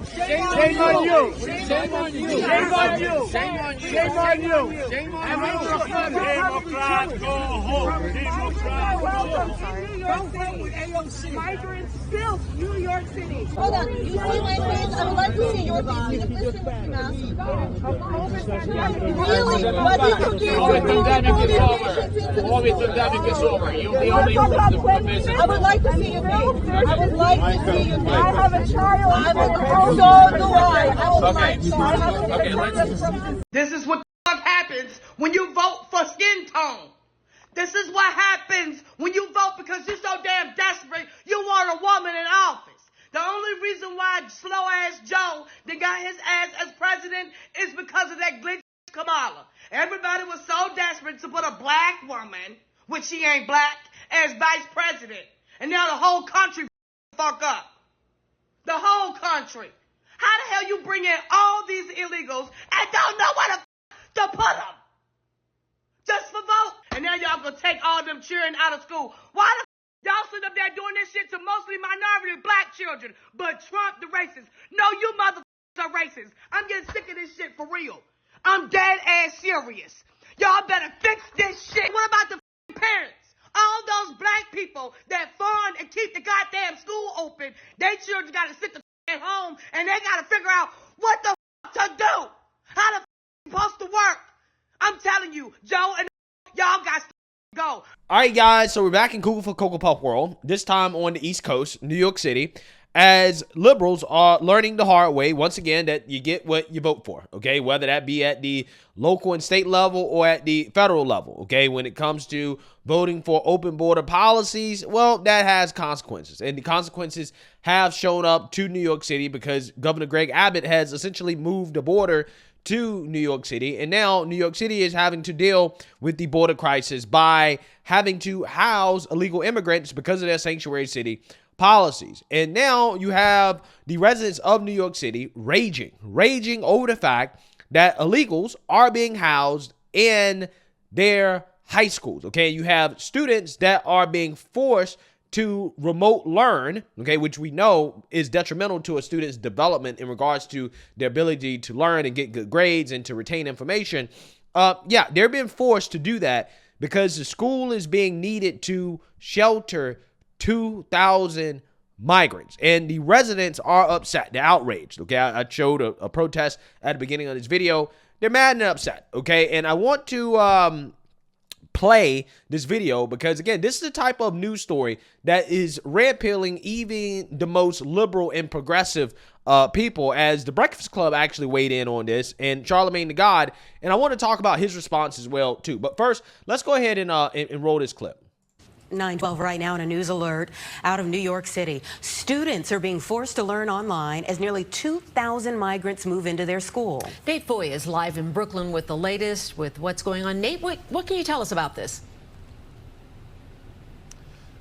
Shame on you. Shame on you. Shame on you. Shame on you. Shame on you. Democrat, go home. Democrat, welcome to New York City. Migrants built New York City. Hold on. You see my face? I would like to see your face. Really? What is cooking? All the time gets over. You'll be only I would like to see your face. I would like to see your face. I have a child. So do I. Okay, This is what the fuck happens when you vote for skin tone. This is what happens when you vote because you're so damn desperate you want a woman in office. The only reason why slow-ass Joe that got his ass as president is because of that glitch Kamala. Everybody was so desperate to put a black woman, which she ain't black, as vice president. And now the whole country fuck up. The whole country. How the hell you bring in all these illegals and don't know where to put them? Just for vote. And now y'all gonna take all them children out of school. Why the y'all sit up there doing this shit to mostly minority black children, but Trump the racist? No, you motherfuckers are racist. I'm getting sick of this shit for real. I'm dead ass serious. Y'all better fix this shit. What about the parents? All those black people that fund and keep the goddamn school open, they children gotta sit the at home and they gotta figure out what the to do. How the supposed to work? I'm telling you, Joe and y'all got to go. All right, guys, so we're back in Google for Cocoa Puff world, this time on the East Coast, New York City, as liberals are learning the hard way, once again, that you get what you vote for, okay, whether that be at the local and state level or at the federal level, okay, when it comes to voting for open border policies, well, that has consequences, and the consequences have shown up to New York City because Governor Greg Abbott has essentially moved the border to New York City, and now New York City is having to deal with the border crisis by having to house illegal immigrants because of their sanctuary city policies. And now you have the residents of New York City raging over the fact that illegals are being housed in their high schools. Okay, you have students that are being forced to remote learn, okay, which we know is detrimental to a student's development in regards to their ability to learn and get good grades and to retain information. Yeah, they're being forced to do that because the school is being needed to shelter 2,000 migrants, and the residents are upset. They're outraged. Okay, I showed a protest at the beginning of this video. They're mad and upset. Okay, and I want to play this video because, again, this is the type of news story that is red-pilling even the most liberal and progressive people, as the Breakfast Club actually weighed in on this, and Charlamagne the God, and I want to talk about his response as well too. But first, let's go ahead and roll this clip. 9:12 right now in a news alert out of New York City. Students are being forced to learn online as nearly 2,000 migrants move into their school. Nate Foy is live in Brooklyn with the latest, with what's going on. Nate, what can you tell us about this?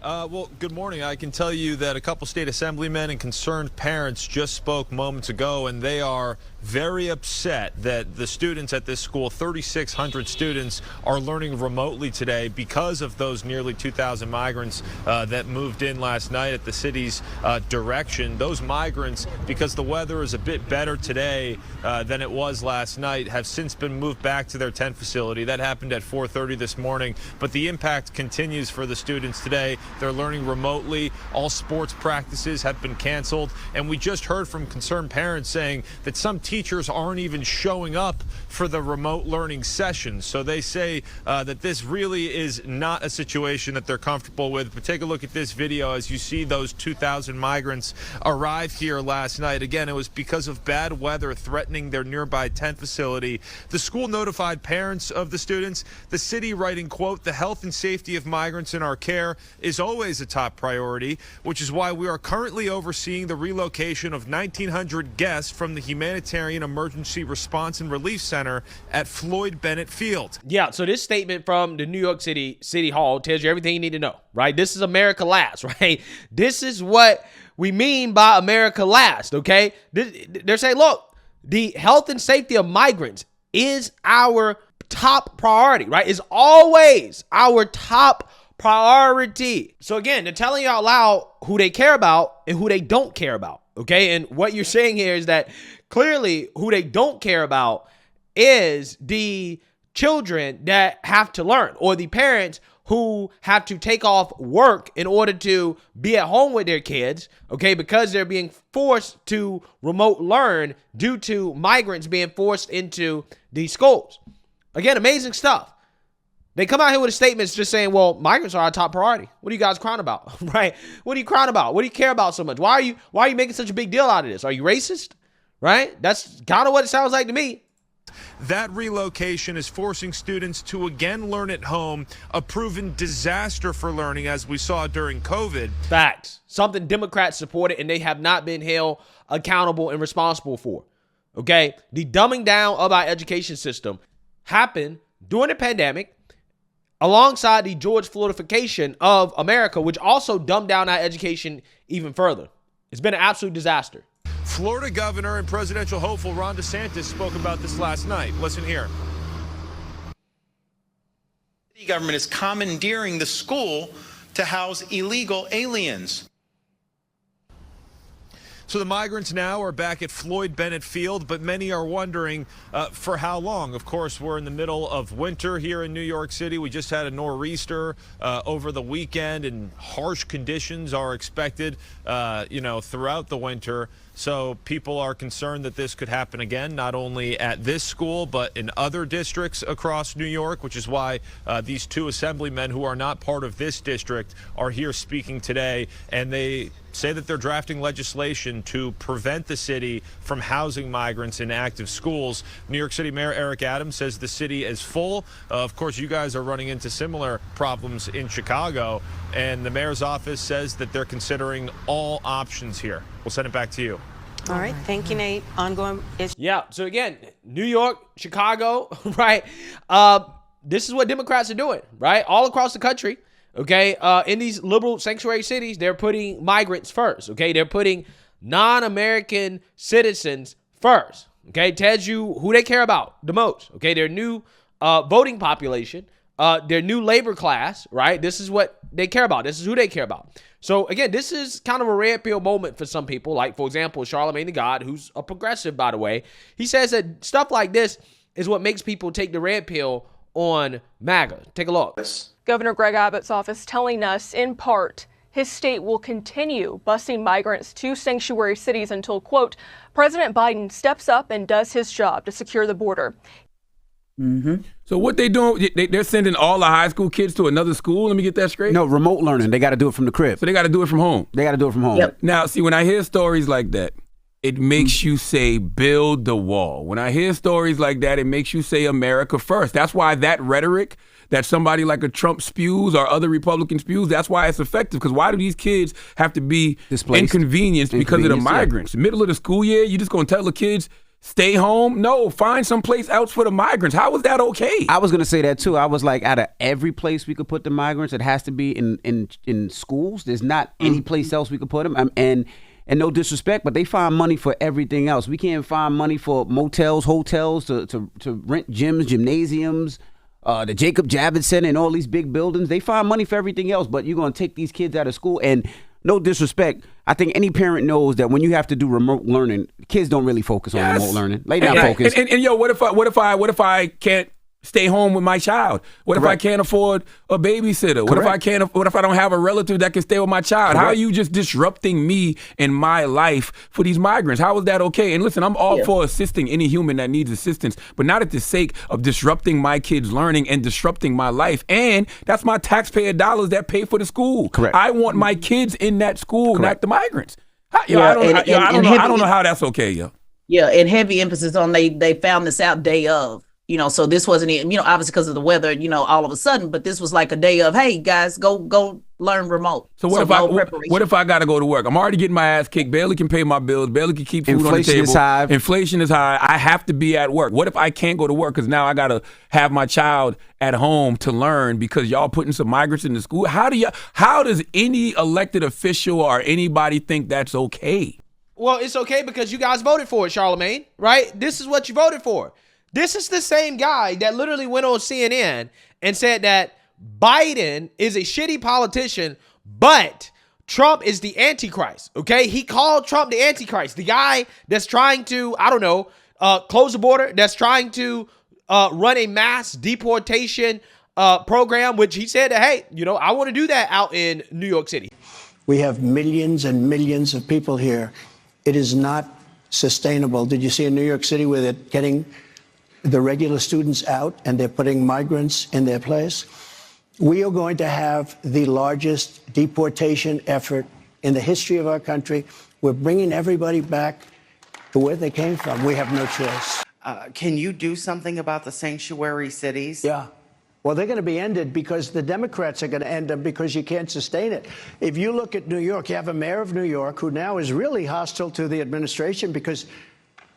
Well, good morning. I can tell you that a couple state assemblymen and concerned parents just spoke moments ago, and they are very upset that the students at this school, 3,600 students, are learning remotely today because of those nearly 2,000 migrants that moved in last night at the city's direction. Those migrants, because the weather is a bit better today than it was last night, have since been moved back to their tent facility. That happened at 4:30 this morning, but the impact continues for the students today. They're learning remotely. All sports practices have been canceled, and we just heard from concerned parents saying that some teachers aren't even showing up for the remote learning sessions. So they say that this really is not a situation that they're comfortable with. But take a look at this video as you see those 2,000 migrants arrive here last night. Again, it was because of bad weather threatening their nearby tent facility. The school notified parents of the students. The city writing, quote, "The health and safety of migrants in our care is always a top priority, which is why we are currently overseeing the relocation of 1,900 guests from the Humanitarian Emergency Response and Relief Center at Floyd Bennett Field." Yeah, so this statement from the New York City Hall tells you everything you need to know, right? This is America last, right? This is what we mean by America last, okay? They're saying, look, the health and safety of migrants is our top priority, right? It's always our top priority. So again, they're telling you out loud who they care about and who they don't care about. Okay. And what you're saying here is that clearly who they don't care about is the children that have to learn, or the parents who have to take off work in order to be at home with their kids, okay, because they're being forced to remote learn due to migrants being forced into these schools. Again, amazing stuff. They come out here with statements just saying, well, migrants are our top priority. What are you guys crying about, right? What are you crying about? What do you care about so much? Why are you making such a big deal out of this? Are you racist, right? That's kind of what it sounds like to me. That relocation is forcing students to again learn at home, a proven disaster for learning, as we saw during COVID. Facts. Something Democrats supported and they have not been held accountable and responsible for. Okay? The dumbing down of our education system happened during the pandemic alongside the George Floydification of America, which also dumbed down our education even further. It's been an absolute disaster. Florida Governor and presidential hopeful Ron DeSantis spoke about this last night. Listen here. The government is commandeering the school to house illegal aliens. So the migrants now are back at Floyd Bennett Field, but many are wondering for how long. Of course, we're in the middle of winter here in New York City. We just had a nor'easter over the weekend, and harsh conditions are expected, throughout the winter. So people are concerned that this could happen again, not only at this school, but in other districts across New York, which is why these two assemblymen who are not part of this district are here speaking today. And they say that they're drafting legislation to prevent the city from housing migrants in active schools. New York City Mayor Eric Adams says the city is full. Of course, you guys are running into similar problems in Chicago, and the mayor's office says that they're considering all options here. We'll send it back to you. All right. Thank you, Nate. Ongoing issue. Yeah. So again, New York, Chicago, right? This is what Democrats are doing, right? All across the country. Okay. In these liberal sanctuary cities, they're putting migrants first. Okay. They're putting non-American citizens first. Okay. Tells you who they care about the most. Okay. Their new voting population, their new labor class, right? This is what they care about. This is who they care about. So again, this is kind of a red pill moment for some people. Like, for example, Charlamagne the God, who's a progressive, by the way. He says that stuff like this is what makes people take the red pill on MAGA. Take a look. Governor Greg Abbott's office telling us, in part, his state will continue busing migrants to sanctuary cities until, quote, President Biden steps up and does his job to secure the border. Mm-hmm. So what they doing? They're sending all the high school kids to another school? Let me get that straight. No, remote learning. They got to do it from the crib. So they got to do it from home. They got to do it from home. Yep. Now, see, when I hear stories like that, it makes you say, build the wall. When I hear stories like that, it makes you say America first. That's why that rhetoric that somebody like a Trump spews or other Republicans spews, that's why it's effective. Because why do these kids have to be inconvenienced because of the migrants? Yeah. Middle of the school year, you just going to tell the kids, stay home? No, find some place else for the migrants. How is that okay? I was going to say that too. I was like, out of every place we could put the migrants, it has to be in schools. There's not any place else we could put them. And no disrespect, but they find money for everything else. We can't find money for motels, hotels, to rent gyms, gymnasiums, the Jacob Javits Center and all these big buildings. They find money for everything else, but you're going to take these kids out of school. And no disrespect, I think any parent knows that when you have to do remote learning, kids don't really focus on remote learning. Lay down, focus. And yo, what if I can't stay home with my child? What if I can't afford a babysitter? What if I don't have a relative that can stay with my child? How are you just disrupting me and my life for these migrants? How is that okay? And listen, I'm all for assisting any human that needs assistance, but not at the sake of disrupting my kids' learning and disrupting my life. And that's my taxpayer dollars that pay for the school. Correct. I want my kids in that school, not the migrants. I don't know how that's okay, yo. Yeah, and heavy emphasis on they found this out day of. So this wasn't, obviously because of the weather, all of a sudden, but this was like a day of, hey, guys, go learn remote. So what if I got to go to work? I'm already getting my ass kicked, barely can pay my bills, barely can keep food on the table. Inflation is high. I have to be at work. What if I can't go to work because now I got to have my child at home to learn because y'all putting some migrants in the school? How does any elected official or anybody think that's okay? Well, it's okay because you guys voted for it, Charlamagne, right? This is what you voted for. This is the same guy that literally went on CNN and said that Biden is a shitty politician, but Trump is the Antichrist, okay? He called Trump the Antichrist, the guy that's trying to, I don't know, close the border, that's trying to run a mass deportation program, which he said that, hey, you know, I want to do that out in New York City. We have millions and millions of people here. It is not sustainable. Did you see in New York City where they're getting the regular students out and they're putting migrants in their place? We are going to have the largest deportation effort in the history of our country. We're bringing everybody back to where they came from. We have no choice. Can you do something about the sanctuary cities? Yeah. Well, they're going to be ended because the Democrats are going to end them because you can't sustain it. If you look at New York, you have a mayor of New York who now is really hostile to the administration because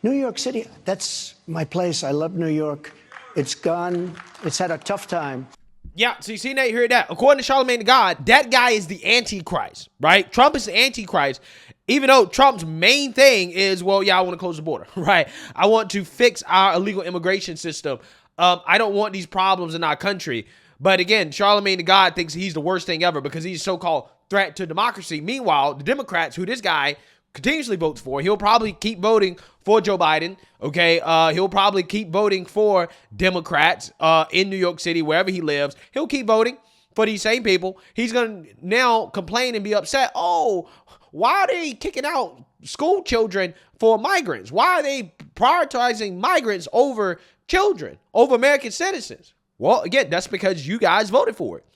New York City, that's my place. I love New York. It's gone. It's had a tough time. Yeah, so you see that, you heard that. According to Charlamagne the God, that guy is the Antichrist, right? Trump is the Antichrist, even though Trump's main thing is, well, yeah, I want to close the border, right? I want to fix our illegal immigration system. I don't want these problems in our country. But again, Charlamagne the God thinks he's the worst thing ever because he's a so-called threat to democracy. Meanwhile, the Democrats, who this guy continuously votes for, he'll probably keep voting for Joe Biden, okay? He'll probably keep voting for Democrats in New York City, wherever he lives. He'll keep voting for these same people. He's going to now complain and be upset. Oh, why are they kicking out school children for migrants? Why are they prioritizing migrants over children, over American citizens? Well, again, that's because you guys voted for it.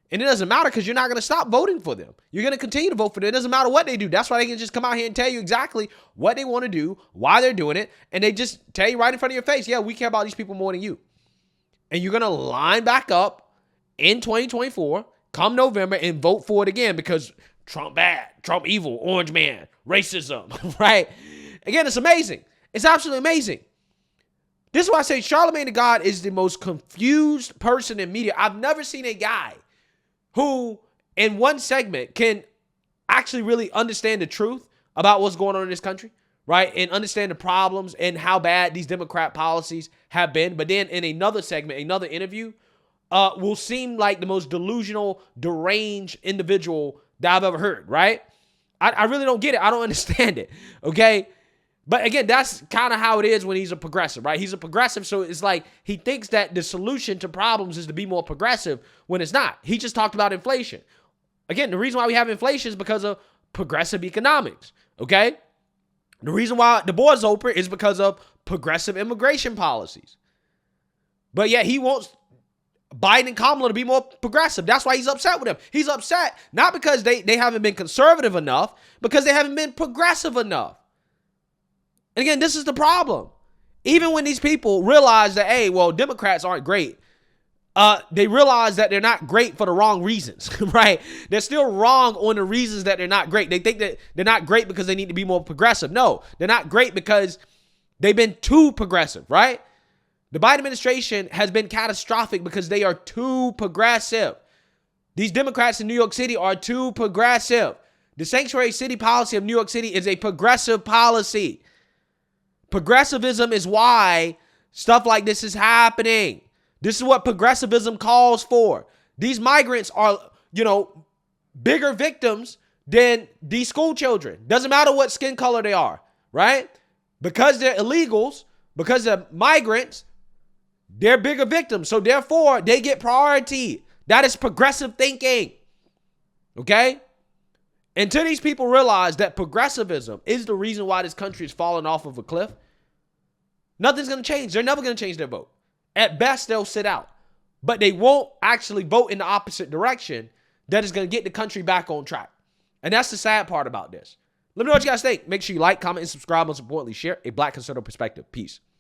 And it doesn't matter because you're not going to stop voting for them. You're going to continue to vote for them. It doesn't matter what they do. That's why they can just come out here and tell you exactly what they want to do, why they're doing it, and they just tell you right in front of your face, yeah, we care about these people more than you. And you're going to line back up in 2024, come November, and vote for it again because Trump bad, Trump evil, orange man, racism, right? Again, it's amazing. It's absolutely amazing. This is why I say Charlamagne the God is the most confused person in media. I've never seen a guy who in one segment can actually really understand the truth about what's going on in this country, right? And understand the problems and how bad these Democrat policies have been. But then in another segment, another interview, will seem like the most delusional, deranged individual that I've ever heard, right? I really don't get it. I don't understand it, okay? But again, that's kind of how it is when he's a progressive, right? He's a progressive, so it's like he thinks that the solution to problems is to be more progressive when it's not. He just talked about inflation. Again, the reason why we have inflation is because of progressive economics, okay? The reason why the border's open is because of progressive immigration policies. But yeah, he wants Biden and Kamala to be more progressive. That's why he's upset with them. He's upset not because they haven't been conservative enough, because they haven't been progressive enough. And again, this is the problem. Even when these people realize that, hey, well, Democrats aren't great, they realize that they're not great for the wrong reasons, right? They're still wrong on the reasons that they're not great. They think that they're not great because they need to be more progressive. No, they're not great because they've been too progressive, right? The Biden administration has been catastrophic because they are too progressive. These Democrats in New York City are too progressive. The sanctuary city policy of New York City is a progressive policy. Progressivism is why stuff like this is happening. This is what progressivism calls for. These migrants are, bigger victims than these school children. Doesn't matter what skin color they are, right? Because they're illegals, because they're migrants, they're bigger victims. So therefore, they get priority. That is progressive thinking, okay? Until these people realize that progressivism is the reason why this country is falling off of a cliff, nothing's going to change. They're never going to change their vote. At best, they'll sit out. But they won't actually vote in the opposite direction that is going to get the country back on track. And that's the sad part about this. Let me know what you guys think. Make sure you like, comment, and subscribe. Most importantly, share a Black conservative perspective. Peace.